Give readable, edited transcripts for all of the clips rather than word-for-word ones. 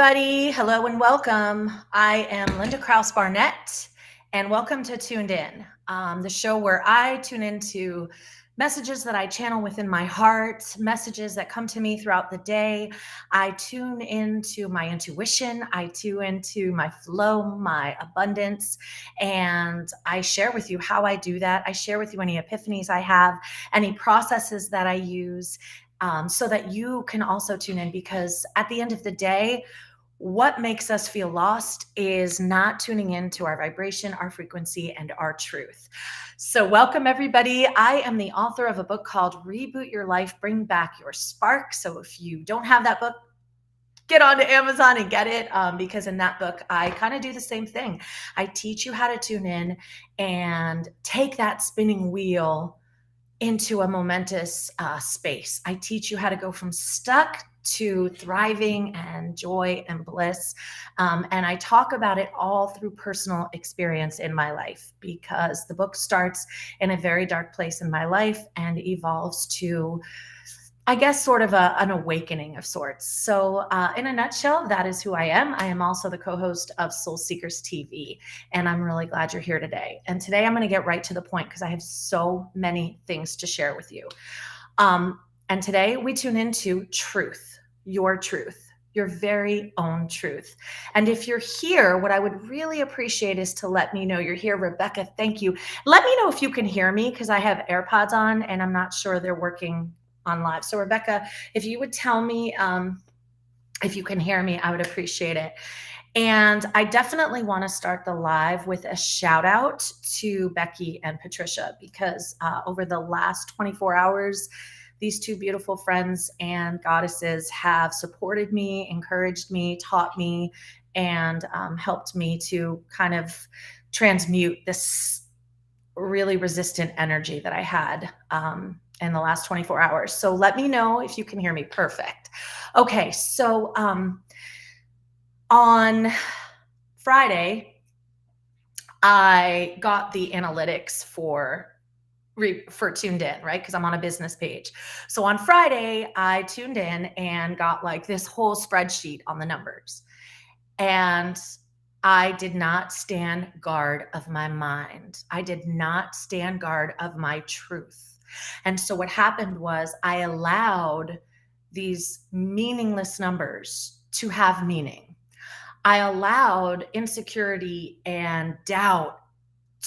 everybody. Hello and welcome. I am Linda Krause Barnett, and welcome to Tuned In, the show where I tune into messages that I channel within my heart, messages that come to me throughout the day. I tune into my intuition, I tune into my flow, my abundance, and I share with you how I do that. I share with you any epiphanies I have, any processes that I use, so that you can also tune in, because at the end of the day, what makes us feel lost is not tuning into our vibration, our frequency, and our truth. So, welcome everybody. I am the author of a book called Reboot Your Life, Bring Back Your Spark. So, if you don't have that book, get onto Amazon and get it, because in that book, I kind of do the same thing. I teach you how to tune in and take that spinning wheel into a momentous space. I teach you how to go from stuck to thriving and joy and bliss. And I talk about it all through personal experience in my life, because the book starts in a very dark place in my life and evolves to, I guess, sort of an awakening of sorts. So, in a nutshell, that is who I am. I am also the co-host of Soul Seekers TV, and I'm really glad you're here today. And today I'm going to get right to the point, because I have so many things to share with you. And today we tune into truth, your very own truth. And if you're here, what I would really appreciate is to let me know you're here. Rebecca, thank you. Let me know if you can hear me, because I have AirPods on and I'm not sure they're working on live. So Rebecca, if you would tell me if you can hear me, I would appreciate it. And I definitely want to start the live with a shout out to Becky and Patricia, because over the last 24 hours, these two beautiful friends and goddesses have supported me, encouraged me, taught me, and helped me to kind of transmute this really resistant energy that I had in the last 24 hours. So let me know if you can hear me. Perfect. Okay, so on Friday, I got the analytics for Tuned In, right? Because I'm on a business page. So on Friday, I tuned in and got like this whole spreadsheet on the numbers. And I did not stand guard of my mind. I did not stand guard of my truth. And so what happened was I allowed these meaningless numbers to have meaning. I allowed insecurity and doubt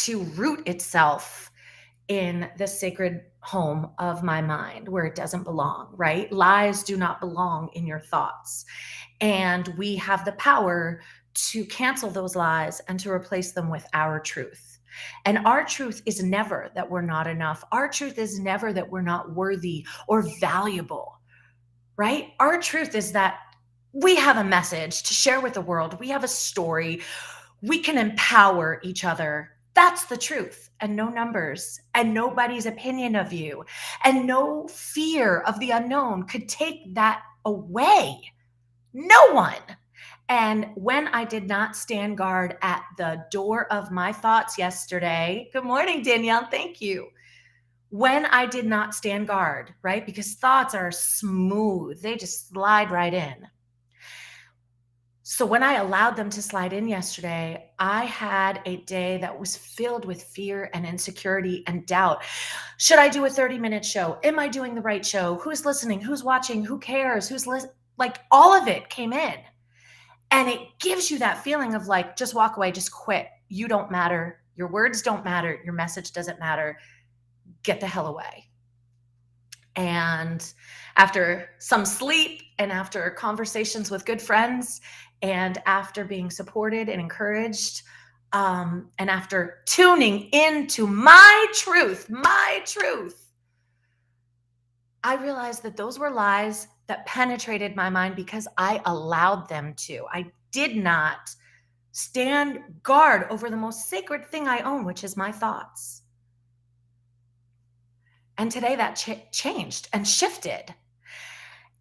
to root itself in the sacred home of my mind, where it doesn't belong, right? Lies do not belong in your thoughts. And we have the power to cancel those lies and to replace them with our truth. And our truth is never that we're not enough. Our truth is never that we're not worthy or valuable, right? Our truth is that we have a message to share with the world. We have a story. We can empower each other. That's the truth, and no numbers, and nobody's opinion of you, and no fear of the unknown could take that away. No one. And when I did not stand guard at the door of my thoughts yesterday, good morning, Danielle, thank you. When I did not stand guard, right? Because thoughts are smooth, they just slide right in. So when I allowed them to slide in yesterday, I had a day that was filled with fear and insecurity and doubt. Should I do a 30-minute show? Am I doing the right show? Who's listening? Who's watching? Who cares? Who's listening? Like, all of it came in. And it gives you that feeling of like, just walk away, just quit. You don't matter. Your words don't matter. Your message doesn't matter. Get the hell away. And after some sleep, and after conversations with good friends, and after being supported and encouraged, and after tuning into my truth, I realized that those were lies that penetrated my mind because I allowed them to. I did not stand guard over the most sacred thing I own, which is my thoughts. And today that changed and shifted.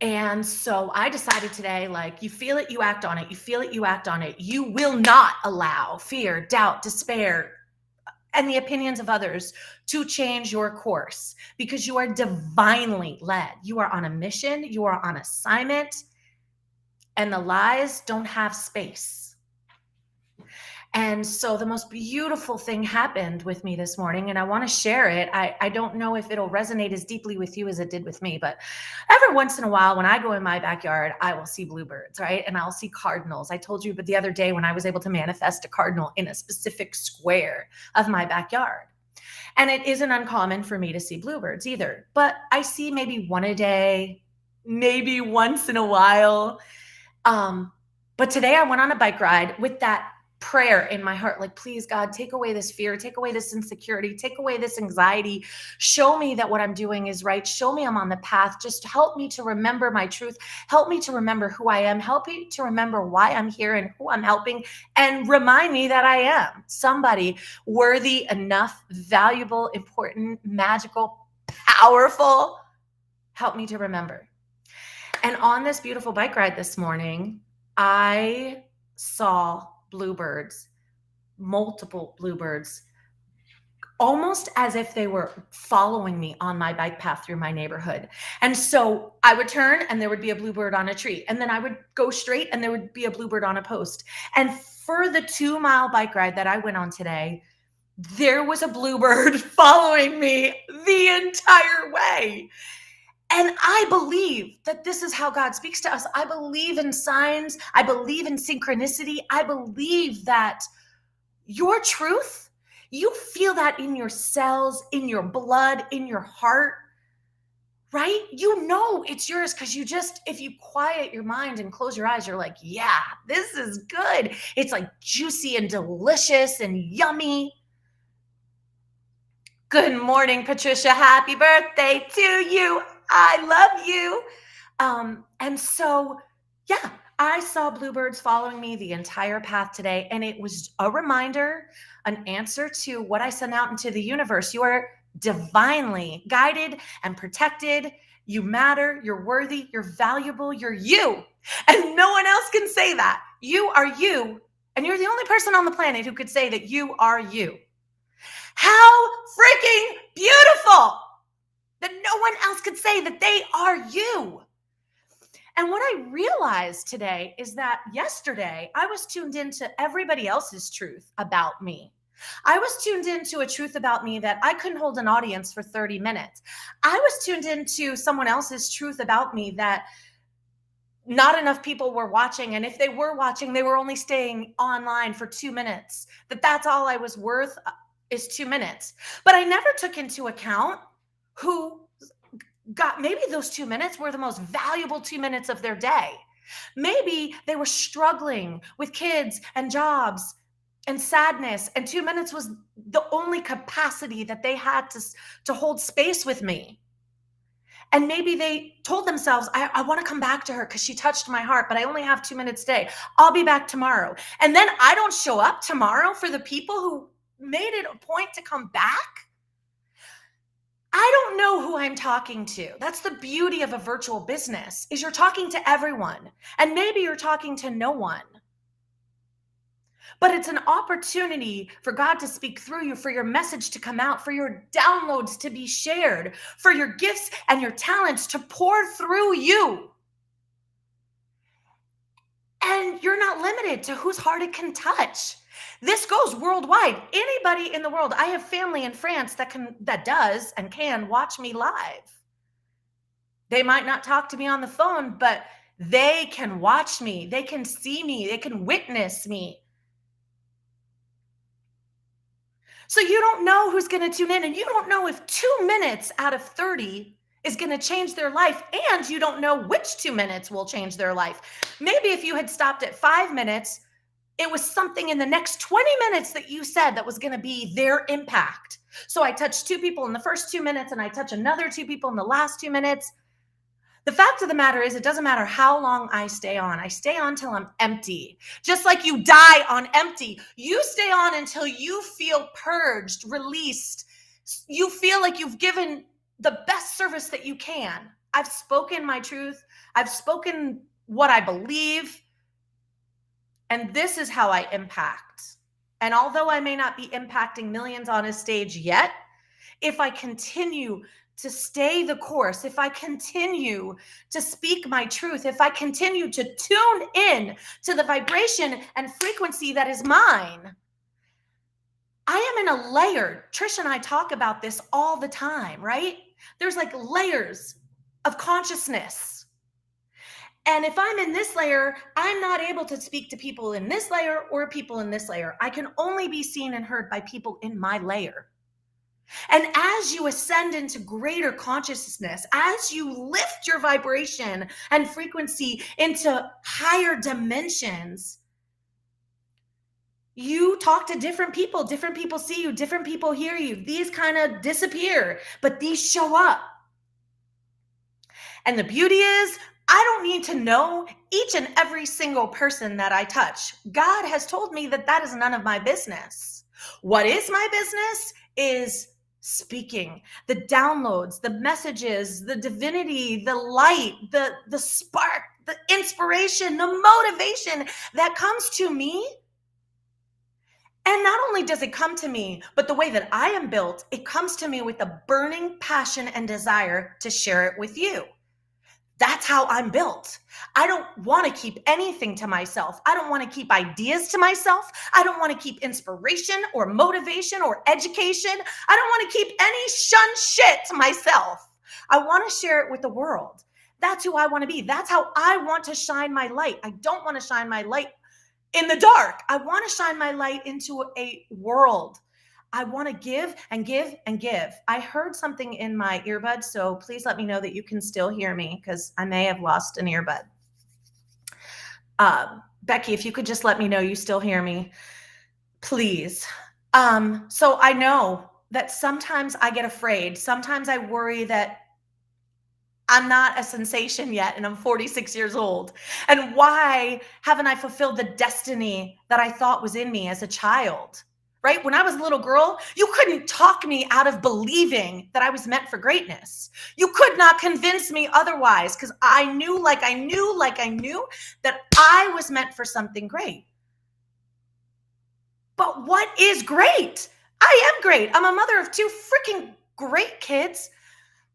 And so I decided today, like, you feel it, you act on it. You feel it, you act on it. You will not allow fear, doubt, despair, and the opinions of others to change your course, because you are divinely led. You are on a mission. You are on assignment. and the lies don't have space. And so the most beautiful thing happened with me this morning, and I want to share it. I don't know if it'll resonate as deeply with you as it did with me, but every once in a while, when I go in my backyard, I will see bluebirds, right? And I'll see cardinals. I told you, but the other day when I was able to manifest a cardinal in a specific square of my backyard. And it isn't uncommon for me to see bluebirds either, but I see maybe one a day, maybe once in a while. But today I went on a bike ride with that prayer in my heart, like, please, God, take away this fear, take away this insecurity, take away this anxiety. Show me that what I'm doing is right. Show me I'm on the path. Just help me to remember my truth. Help me to remember who I am. Help me to remember why I'm here and who I'm helping. And remind me that I am somebody worthy, enough, valuable, important, magical, powerful. Help me to remember. And on this beautiful bike ride this morning, I saw bluebirds, multiple bluebirds, almost as if they were following me on my bike path through my neighborhood. And so I would turn and there would be a bluebird on a tree. And then I would go straight and there would be a bluebird on a post. And for the 2-mile bike ride that I went on today, there was a bluebird following me the entire way. And I believe that this is how God speaks to us. I believe in signs. I believe in synchronicity. I believe that your truth, you feel that in your cells, in your blood, in your heart, right? You know it's yours because if you quiet your mind and close your eyes, you're like, yeah, this is good. It's like juicy and delicious and yummy. Good morning, Patricia. Happy birthday to you. I love you. And so, yeah, I saw bluebirds following me the entire path today. And it was a reminder, an answer to what I sent out into the universe. You are divinely guided and protected. You matter. You're worthy. You're valuable. You're you. And no one else can say that. You are you. And you're the only person on the planet who could say that you are you. How freaking beautiful that no one else could say that they are you. And what I realized today is that yesterday I was tuned into everybody else's truth about me. I was tuned into a truth about me that I couldn't hold an audience for 30 minutes. I was tuned into someone else's truth about me that not enough people were watching. And if they were watching, they were only staying online for 2 minutes. That's all I was worth is 2 minutes. But I never took into account who got, maybe those 2 minutes were the most valuable 2 minutes of their day. Maybe they were struggling with kids and jobs and sadness, and 2 minutes was the only capacity that they had to hold space with me. And maybe they told themselves, I want to come back to her because she touched my heart, but I only have 2 minutes today. I'll be back tomorrow. And then I don't show up tomorrow for the people who made it a point to come back. I don't know who I'm talking to. That's the beauty of a virtual business, is you're talking to everyone. And maybe you're talking to no one. But it's an opportunity for God to speak through you, for your message to come out, for your downloads to be shared, for your gifts and your talents to pour through you. And you're not limited to whose heart it can touch. This goes worldwide. Anybody in the world. I have family in France that does and can watch me live. They might not talk to me on the phone, but they can watch me. They can see me. They can witness me. So you don't know who's going to tune in, and you don't know if 2 minutes out of 30 is going to change their life, and you don't know which 2 minutes will change their life. Maybe if you had stopped at 5 minutes, it was something in the next 20 minutes that you said that was going to be their impact. So I touched 2 people in the first 2 minutes, and I touch another 2 people in the last 2 minutes. The fact of the matter is, it doesn't matter how long I stay on. I stay on till I'm empty. Just like you die on empty. You stay on until you feel purged, released. You feel like you've given the best service that you can. I've spoken my truth. I've spoken what I believe. And this is how I impact. And although I may not be impacting millions on a stage yet, if I continue to stay the course, if I continue to speak my truth, if I continue to tune in to the vibration and frequency that is mine, I am in a layer. Trish and I talk about this all the time, right? There's like layers of consciousness. And if I'm in this layer, I'm not able to speak to people in this layer or people in this layer. I can only be seen and heard by people in my layer. And as you ascend into greater consciousness, as you lift your vibration and frequency into higher dimensions, you talk to different people see you, different people hear you. These kind of disappear, but these show up. And the beauty is, I don't need to know each and every single person that I touch. God has told me that that is none of my business. What is my business is speaking, the downloads, the messages, the divinity, the light, the spark, the inspiration, the motivation that comes to me. And not only does it come to me, but the way that I am built, it comes to me with a burning passion and desire to share it with you. That's how I'm built. I don't want to keep anything to myself. I don't want to keep ideas to myself. I don't want to keep inspiration or motivation or education. I don't want to keep any shun shit to myself. I want to share it with the world. That's who I want to be. That's how I want to shine my light. I don't want to shine my light in the dark. I want to shine my light into a world. I want to give and give and give. I heard something in my earbud, so please let me know that you can still hear me because I may have lost an earbud. Becky, if you could just let me know you still hear me, please. So I know that sometimes I get afraid. Sometimes I worry that I'm not a sensation yet, and I'm 46 years old. And why haven't I fulfilled the destiny that I thought was in me as a child? Right? When I was a little girl, you couldn't talk me out of believing that I was meant for greatness. You could not convince me otherwise because I knew that I was meant for something great. But what is great? I am great. I'm a mother of 2 freaking great kids.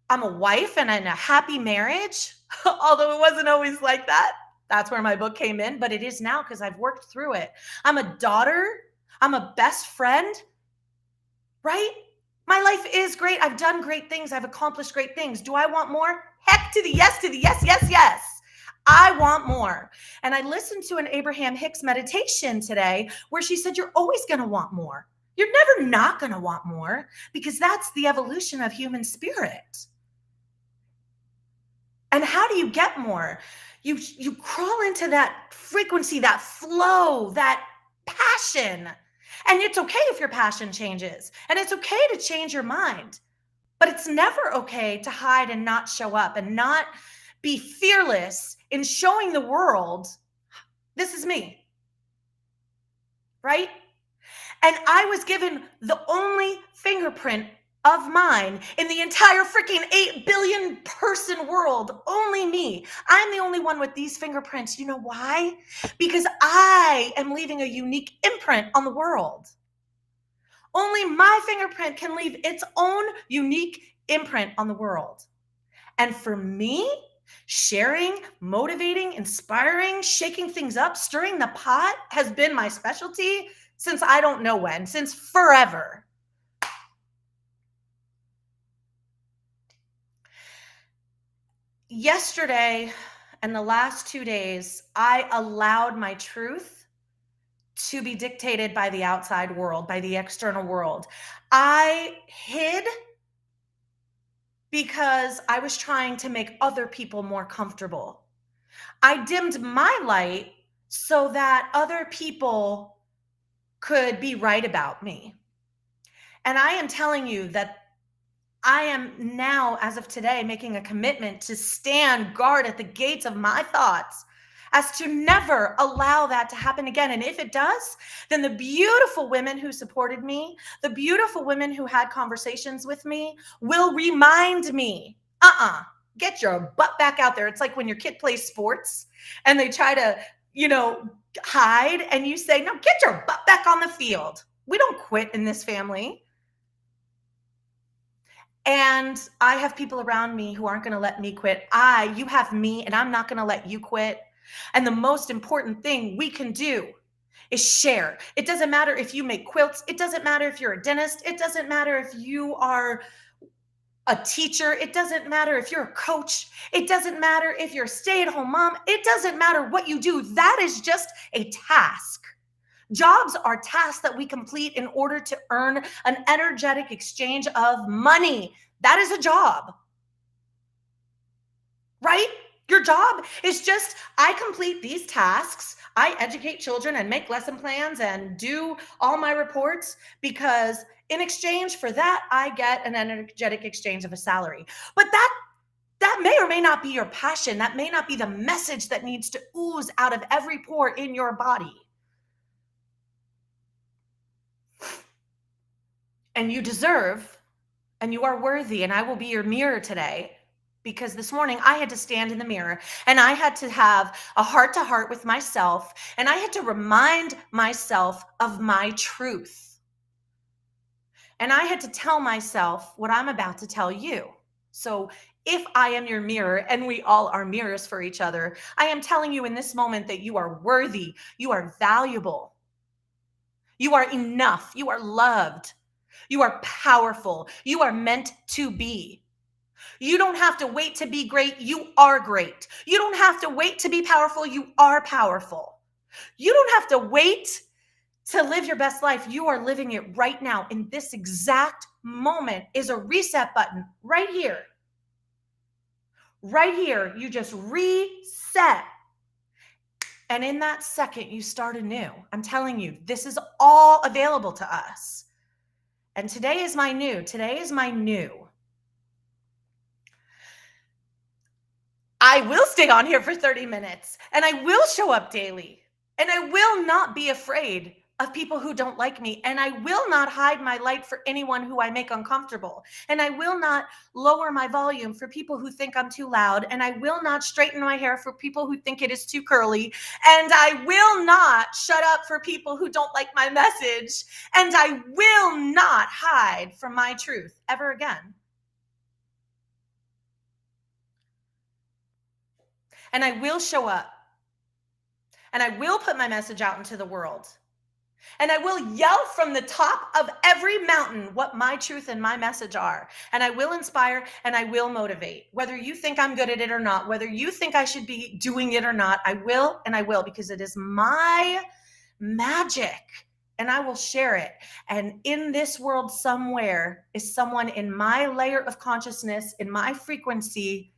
I'm a wife and in a happy marriage, although it wasn't always like that. That's where my book came in, but it is now because I've worked through it. I'm a daughter. I'm a best friend, right? My life is great. I've done great things. I've accomplished great things. Do I want more? Heck to the yes, yes. I want more. And I listened to an Abraham Hicks meditation today where she said, you're always going to want more. You're never not going to want more because that's the evolution of human spirit. And how do you get more? You crawl into that frequency, that flow, that passion. And it's okay if your passion changes. And it's okay to change your mind. But it's never okay to hide and not show up and not be fearless in showing the world, this is me. Right? And I was given the only fingerprint of mine in the entire freaking 8 billion person world. Only me. I'm the only one with these fingerprints. You know why? Because I am leaving a unique imprint on the world. Only my fingerprint can leave its own unique imprint on the world. And for me, sharing, motivating, inspiring, shaking things up, stirring the pot has been my specialty since I don't know when, since forever. Yesterday and the last 2 days, I allowed my truth to be dictated by the outside world, by the external world. I hid because I was trying to make other people more comfortable. I dimmed my light so that other people could be right about me. And I am telling you that I am now, as of today, making a commitment to stand guard at the gates of my thoughts as to never allow that to happen again. And if it does, then the beautiful women who supported me, the beautiful women who had conversations with me will remind me, get your butt back out there. It's like when your kid plays sports and they try to, hide, and you say, no, get your butt back on the field. We don't quit in this family. And I have people around me who aren't going to let me quit. You have me, and I'm not going to let you quit. And the most important thing we can do is share. It doesn't matter if you make quilts. It doesn't matter if you're a dentist. It doesn't matter if you are a teacher. It doesn't matter if you're a coach. It doesn't matter if you're a stay-at-home mom. It doesn't matter what you do. That is just a task. Jobs are tasks that we complete in order to earn an energetic exchange of money. That is a job, right? Your job is just, I complete these tasks. I educate children and make lesson plans and do all my reports because in exchange for that, I get an energetic exchange of a salary. But that may or may not be your passion. That may not be the message that needs to ooze out of every pore in your body. And you deserve, and you are worthy, and I will be your mirror today, because this morning I had to stand in the mirror and I had to have a heart to heart with myself, and I had to remind myself of my truth. And I had to tell myself what I'm about to tell you. So if I am your mirror, and we all are mirrors for each other, I am telling you in this moment that you are worthy, you are valuable, you are enough, you are loved, you are powerful, you are meant to be. You don't have to wait to be great. You are great. You don't have to wait to be powerful. You are powerful. You don't have to wait to live your best life. You are living it right now. In this exact moment is a reset button right here. Right here. You just reset. And in that second, you start anew. I'm telling you, this is all available to us. And today is my new. Today is my new. I will stay on here for 30 minutes and I will show up daily, and I will not be afraid of people who don't like me, and I will not hide my light for anyone who I make uncomfortable, and I will not lower my volume for people who think I'm too loud, and I will not straighten my hair for people who think it is too curly, and I will not shut up for people who don't like my message, and I will not hide from my truth ever again. And I will show up, and I will put my message out into the world, and I will yell from the top of every mountain what my truth and my message are. And I will inspire and I will motivate. Whether you think I'm good at it or not, whether you think I should be doing it or not, I will, and I will, because it is my magic and I will share it. And in this world somewhere is someone in my layer of consciousness, in my frequency,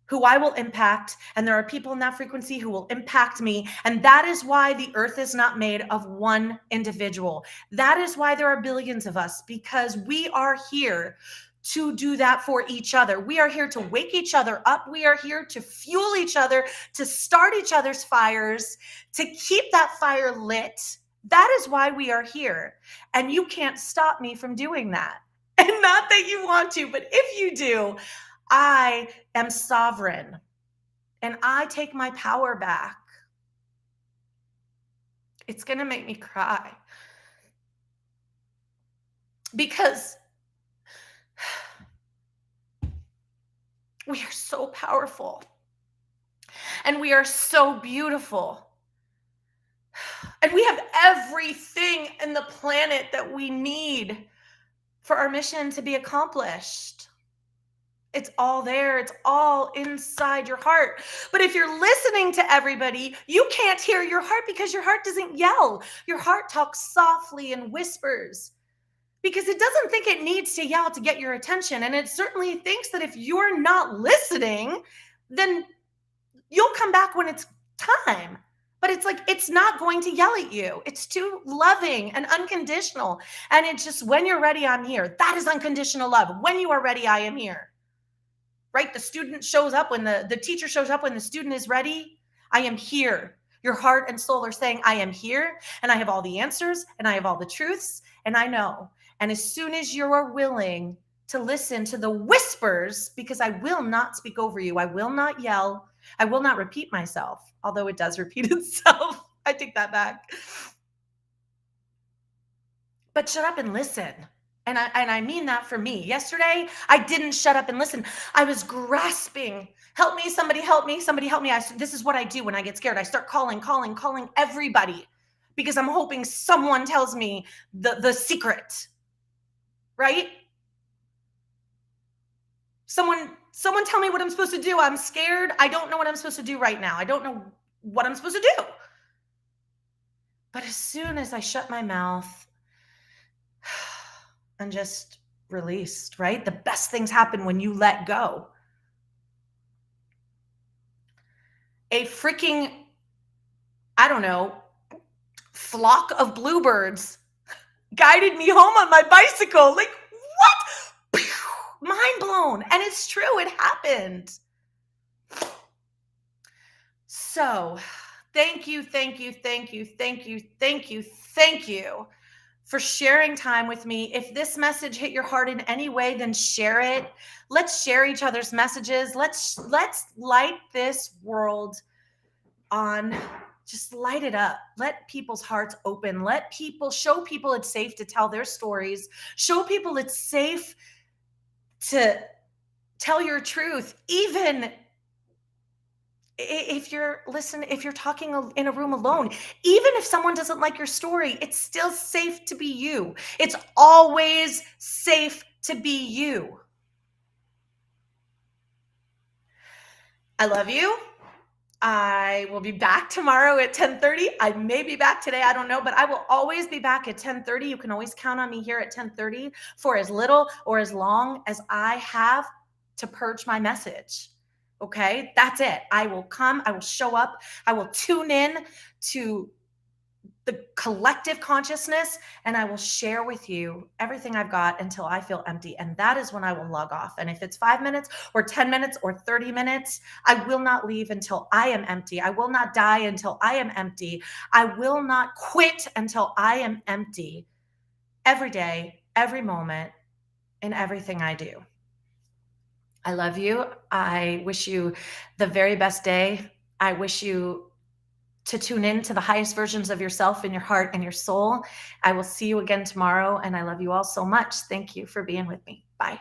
who I will impact, and there are people in that frequency who will impact me. And that is why the earth is not made of one individual. That is why there are billions of us, because we are here to do that for each other. We are here to wake each other up. We are here to fuel each other, to start each other's fires, to keep that fire lit. That is why we are here. And you can't stop me from doing that. And not that you want to, but if you do, I am sovereign and I take my power back. It's going to make me cry because we are so powerful and we are so beautiful. And we have everything in the planet that we need for our mission to be accomplished. It's all there. It's all inside your heart. But if you're listening to everybody, you can't hear your heart because your heart doesn't yell. Your heart talks softly and whispers because it doesn't think it needs to yell to get your attention. And it certainly thinks that if you're not listening, then you'll come back when it's time. But it's like, it's not going to yell at you. It's too loving and unconditional. And it's just, when you're ready, I'm here. That is unconditional love. When you are ready, I am here. Right? The student shows up when the teacher shows up when the student is ready. I am here. Your heart and soul are saying, I am here, and I have all the answers, and I have all the truths, and I know. And as soon as you are willing to listen to the whispers, because I will not speak over you, I will not yell, I will not repeat myself, although it does repeat itself. I take that back. But shut up and listen. And I mean that for me. Yesterday, I didn't shut up and listen. I was grasping. Help me, somebody help me, somebody help me. This is what I do when I get scared. I start calling everybody because I'm hoping someone tells me the secret, right? Someone tell me what I'm supposed to do. I'm scared. I don't know what I'm supposed to do right now. I don't know what I'm supposed to do. But as soon as I shut my mouth and just released, right? The best things happen when you let go. A freaking, I don't know, flock of bluebirds guided me home on my bicycle. Like, what? Mind blown. And it's true, it happened. So, thank you for sharing time with me. If this message hit your heart in any way, then share it. Let's share each other's messages. Let's light this world on. Just light it up. Let people's hearts open. Show people it's safe to tell their stories. Show people it's safe to tell your truth, even if you're talking in a room alone. Even if someone doesn't like your story, it's still safe to be you. It's always safe to be you. I love you. I will be back tomorrow at 10:30. I may be back today, I don't know, but I will always be back at 10:30. You can always count on me here at 10:30 for as little or as long as I have to purge my message. Okay, that's it. I will come, I will show up, I will tune in to the collective consciousness, and I will share with you everything I've got until I feel empty. And that is when I will log off. And if it's 5 minutes or 10 minutes or 30 minutes, I will not leave until I am empty. I will not die until I am empty. I will not quit until I am empty. Every day, every moment, in everything I do. I love you. I wish you the very best day. I wish you to tune in to the highest versions of yourself in your heart and your soul. I will see you again tomorrow, and I love you all so much. Thank you for being with me. Bye.